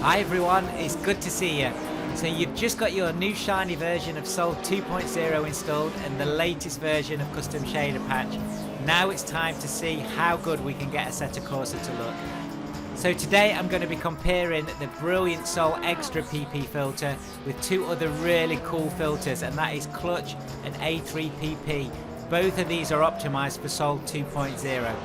Hi everyone, it's good to see you. So you've just got your new shiny version of Sol 2.0 installed and the latest version of Custom Shader Patch. Now it's time to see how good we can get Assetto Corsa to look. So today I'm going to be comparing the brilliant Sol Extra PP filter with two other really cool filters, and that is Clutch and A3PP. Both of these are optimized for Sol 2.0.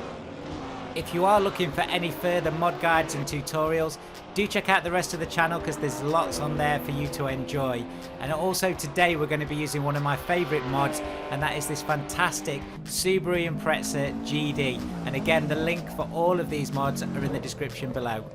If you are looking for any further mod guides and tutorials, do check out the rest of the channel because there's lots on there for you to enjoy. And also today we're going to be using one of my favourite mods, and that is this fantastic Subaru Impreza GD. And again, the link for all of these mods are in the description below.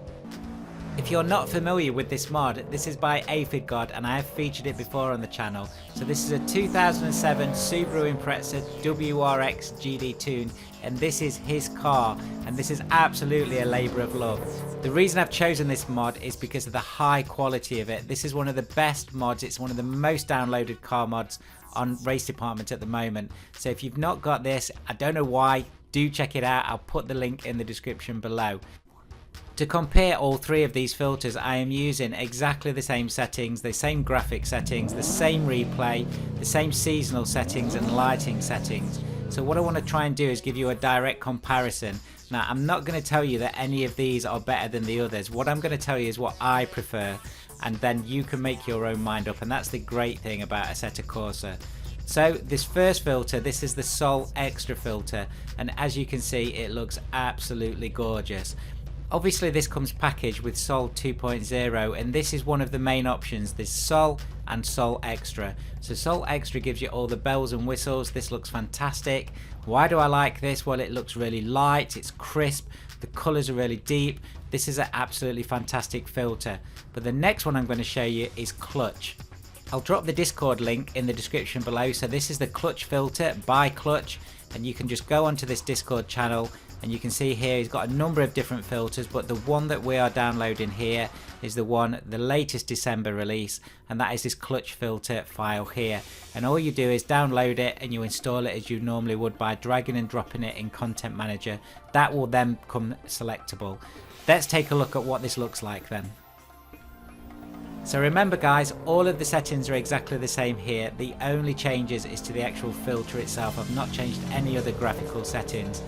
If you're not familiar with this mod, this is by Aphid and I have featured it before on the channel. So this is a 2007 Subaru Impreza WRX GD Tune, and this is his car, and this is absolutely a labour of love. The reason I've chosen this mod is because of the high quality of it. This is one of the best mods. It's one of the most downloaded car mods on Race Department at the moment. So if you've not got this, I don't know why, do check it out. I'll put the link in the description below. To compare all three of these filters, I am using exactly the same settings, the same graphic settings, the same replay, the same seasonal settings and lighting settings. So what I want to try and do is give you a direct comparison. Now, I'm not going to tell you that any of these are better than the others. What I'm going to tell you is what I prefer, and then you can make your own mind up, and that's the great thing about Assetto Corsa. So this first filter, this is the Sol Extra filter, and as you can see, it looks absolutely gorgeous. Obviously this comes packaged with Sol 2.0, and this is one of the main options, this Sol and Sol Extra. So Sol Extra gives you all the bells and whistles. This looks fantastic. Why do I like this? Well, it looks really light, it's crisp, the colours are really deep. This is an absolutely fantastic filter. But the next one I'm going to show you is Clutch. I'll drop the Discord link in the description below. So this is the Clutch filter by Clutch, and you can just go onto this Discord channel and you can see here he's got a number of different filters, but the one that we are downloading here is the latest December release, and that is this Clutch filter file here. And all you do is download it and you install it as you normally would by dragging and dropping it in Content Manager. That will then come selectable. Let's take a look at what this looks like then. So remember guys, all of the settings are exactly the same here. The only changes is to the actual filter itself. I've not changed any other graphical settings.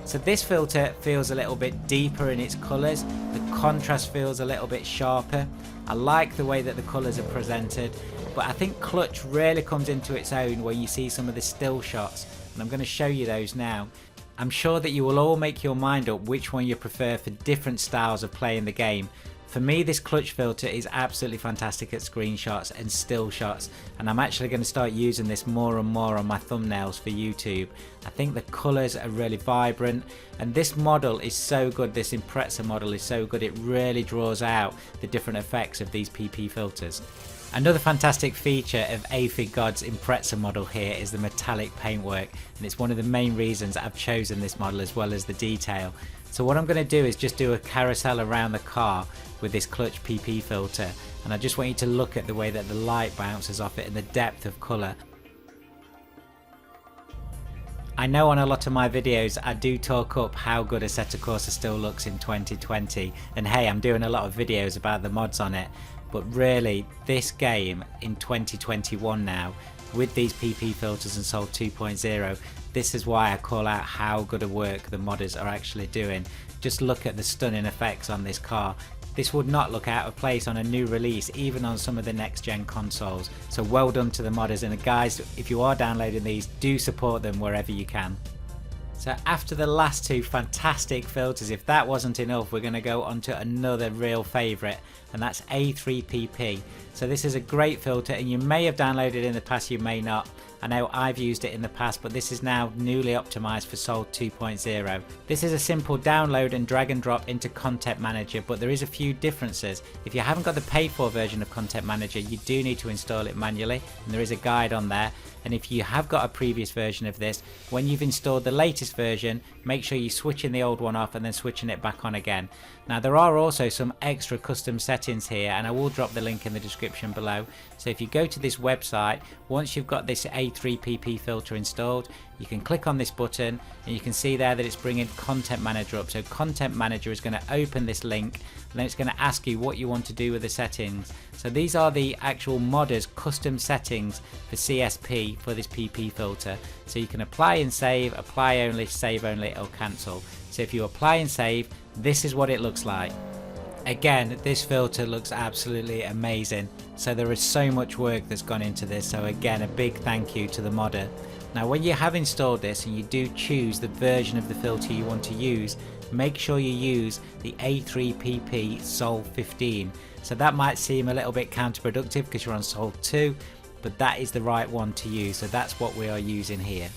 So this filter feels a little bit deeper in its colours, the contrast feels a little bit sharper. I like the way that the colours are presented, but I think Clutch really comes into its own when you see some of the still shots, and I'm going to show you those now. I'm sure that you will all make your mind up which one you prefer for different styles of playing the game. For me, this Clutch filter is absolutely fantastic at screenshots and still shots, and I'm actually going to start using this more and more on my thumbnails for YouTube. I think the colours are really vibrant, and this model is so good, this Impreza model is so good, it really draws out the different effects of these PP filters. Another fantastic feature of Aphid's Impreza model here is the metallic paintwork, and it's one of the main reasons I've chosen this model as well as the detail. So what I'm going to do is just do a carousel around the car with this Clutch PP filter, and I just want you to look at the way that the light bounces off it and the depth of colour. I know on a lot of my videos I do talk up how good Assetto Corsa still looks in 2020, and hey, I'm doing a lot of videos about the mods on it, but really this game in 2021 now, with these PP filters and Sol 2.0, this is why I call out how good a work the modders are actually doing. Just look at the stunning effects on this car. This would not look out of place on a new release, even on some of the next gen consoles. So well done to the modders, and guys, if you are downloading these, do support them wherever you can. So after the last two fantastic filters, if that wasn't enough, we're going to go on to another real favourite, and that's A3PP. So this is a great filter, and you may have downloaded it in the past, you may not. I know I've used it in the past, but this is now newly optimized for Sol 2.0. This is a simple download and drag and drop into Content Manager, but there is a few differences. If you haven't got the paid for version of Content Manager, you do need to install it manually, and there is a guide on there. And if you have got a previous version of this, when you've installed the latest version, make sure you're switching the old one off and then switching it back on again. Now there are also some extra custom settings here, and I will drop the link in the description below. So if you go to this website, once you've got this A3PP filter installed, you can click on this button and you can see there that it's bringing Content Manager up. So Content Manager is going to open this link and then it's going to ask you what you want to do with the settings. So these are the actual modder's custom settings for CSP for this PP filter. So you can apply and save only, save only, or cancel. So if you apply and save, this is what it looks like. Again, this filter looks absolutely amazing. So there is so much work that's gone into this. So again, a big thank you to the modder. Now when you have installed this and you do choose the version of the filter you want to use, make sure you use the A3PP Sol 15. So that might seem a little bit counterproductive because you're on Sol 2, but that is the right one to use. So that's what we are using here.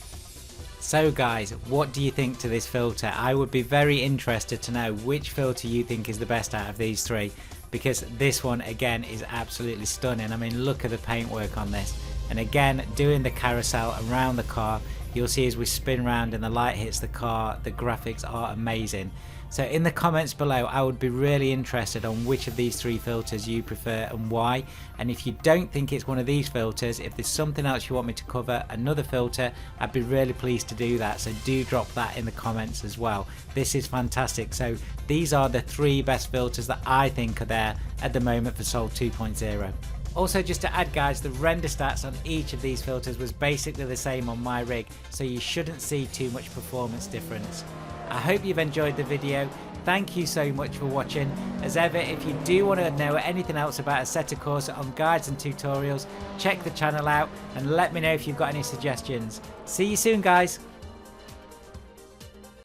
So guys, what do you think to this filter? I would be very interested to know which filter you think is the best out of these three, because this one again is absolutely stunning. I mean, look at the paintwork on this. And again, doing the carousel around the car, you'll see as we spin around and the light hits the car, the graphics are amazing. So in the comments below, I would be really interested on which of these three filters you prefer and why. And if you don't think it's one of these filters, if there's something else you want me to cover, another filter, I'd be really pleased to do that. So do drop that in the comments as well. This is fantastic. So these are the three best filters that I think are there at the moment for Sol 2.0. Also, just to add guys, the render stats on each of these filters was basically the same on my rig, so you shouldn't see too much performance difference. I hope you've enjoyed the video. Thank you so much for watching. As ever, if you do want to know anything else about Assetto Corsa on guides and tutorials, check the channel out and let me know if you've got any suggestions. See you soon guys.